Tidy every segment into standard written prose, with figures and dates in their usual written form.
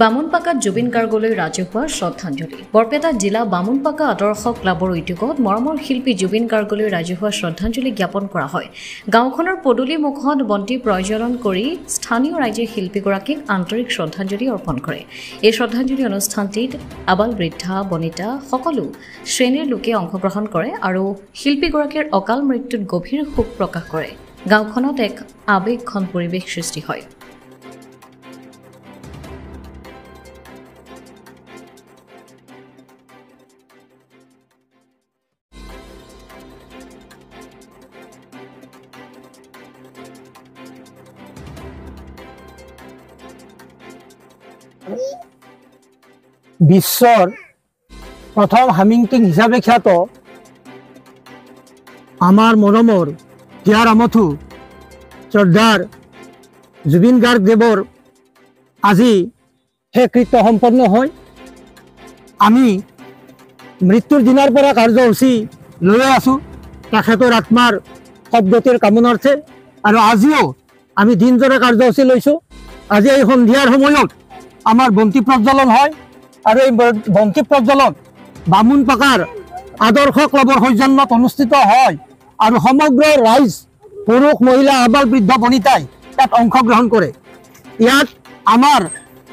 বামুণপাকাত জুবিন গাৰ্গলৈ ৰাজহুৱা শ্ৰদ্ধাঞ্জলি। বৰপেটা জিলা বামুণপাকা আদৰ্শ ক্লাবৰ উদ্যোগত মৰমৰ শিল্পী জুবিন গাৰ্গলৈ ৰাজহুৱা শ্ৰদ্ধাঞ্জলি জ্ঞাপন কৰা হয়। গাঁওখনৰ পদূলি মুখত বন্তি প্ৰজ্বলন কৰি স্থানীয় ৰাইজে শিল্পীগৰাকীক আন্তৰিক শ্ৰদ্ধাঞ্জলি অৰ্পণ কৰে। এই শ্ৰদ্ধাঞ্জলি অনুষ্ঠানটিত আবাল বৃদ্ধা বনিতা সকলো শ্ৰেণীৰ লোকে অংশগ্ৰহণ কৰে আৰু শিল্পীগৰাকীৰ অকাল মৃত্যুত গভীৰ শোক প্ৰকাশ কৰে। গাঁওখনত এক আৱেগঘন পৰিৱেশ সৃষ্টি হয়। বিশ্বৰ প্ৰথম হামিং কিং হিচাপে খ্যাত আমাৰ মৰমৰ হিয়াৰ আমঠু শ্ৰদ্ধাৰ জুবিন গাৰ্গ দেৱৰ আজি শেষকৃত্য সম্পন্ন হয়। আমি মৃত্যুৰ দিনাৰ পৰা কাৰ্যসূচী লৈ আছোঁ তেখেতৰ আত্মাৰ সদ্গতিৰ কামনাৰ্থে, আৰু আজিও আমি দিনজোৰা কাৰ্যসূচী লৈছোঁ। আজি এই সন্ধিয়াৰ সময়ত আমাৰ বন্তি প্ৰজ্বলন হয় আৰু এই বন্তি প্ৰজ্বলন বামুণপাকাৰ আদৰ্শ ক্লাবৰ সৌজন্যত অনুষ্ঠিত হয় আৰু সমগ্ৰ ৰাইজ পুৰুষ মহিলা আবাল বৃদ্ধ বনিতাই ইয়াত অংশগ্ৰহণ কৰে। ইয়াত আমাৰ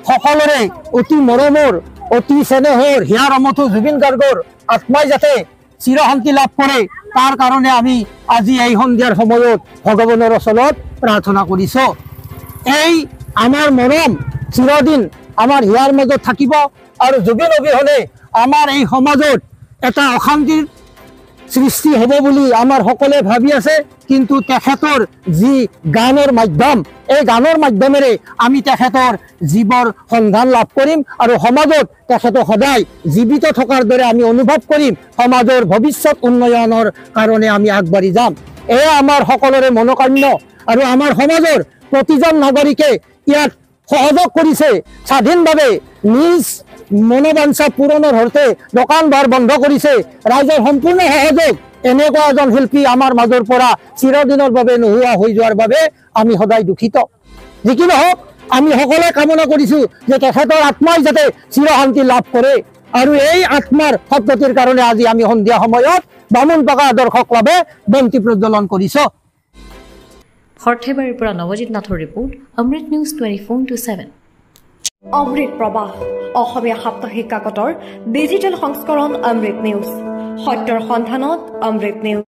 সকলোৰে অতি মৰমৰ অতি চেনেহৰ হিয়াৰ আমঠু জুবিন গাৰ্গৰ আত্মাই যাতে চিৰশান্তি লাভ কৰে তাৰ কাৰণে আমি আজি এই সন্ধিয়াৰ সময়ত ভগৱানৰ ওচৰত প্ৰাৰ্থনা কৰিছোঁ। এই আমাৰ মৰম চিৰদিন আমাৰ হিয়াৰ মাজত থাকিব আৰু জুবিন অবিহনে আমাৰ এই সমাজত এটা অশান্তিৰ সৃষ্টি হ'ব বুলি আমাৰ সকলোৱে ভাবি আছে। কিন্তু তেখেতৰ যি গানৰ মাধ্যম, এই গানৰ মাধ্যমেৰে আমি তেখেতৰ জীৱৰ সন্ধান লাভ কৰিম আৰু সমাজত তেখেতক সদায় জীৱিত থকাৰ দৰে আমি অনুভৱ কৰিম। সমাজৰ ভৱিষ্যত উন্নয়নৰ কাৰণে আমি আগবাঢ়ি যাম। এয়া আমাৰ সকলোৰে মনোকাম্য আৰু আমাৰ সমাজৰ প্ৰতিজন নাগৰিকে ইয়াত সহযোগ কৰিছে। স্বাধীনভাৱে নিজ মনোবাঞ্ছা পূৰণৰ অৰ্থে দোকান বাৰ বন্ধ কৰিছে। ৰাইজৰ সম্পূৰ্ণ সহযোগ। এনেকুৱা এজন শিল্পী আমাৰ মাজৰ পৰা চিৰদিনৰ বাবে নোহোৱা হৈ যোৱাৰ বাবে আমি সদায় দুখিত। যি কি নহওক আমি সকলোৱে কামনা কৰিছোঁ যে তেখেতৰ আত্মাই যাতে চিৰশান্তি লাভ কৰে, আৰু এই আত্মাৰ সদ্গতিৰ কাৰণে আজি আমি সন্ধিয়া সময়ত বামুণপাকা আদৰ্শ ক্লাবে বন্তি প্ৰজ্বলন কৰিছোঁ। সৰ্থেবাৰীৰ পৰা নৱজিৎ নাথৰ ৰিপৰ্ট, অমৃত নিউজ 24/7। অমৃত প্ৰবাহ অসমীয়া সাপ্তাহিক কাকতৰ ডিজিটেল সংস্কৰণ অমৃত নিউজ, সত্যৰ সন্ধানত অমৃত নিউজ।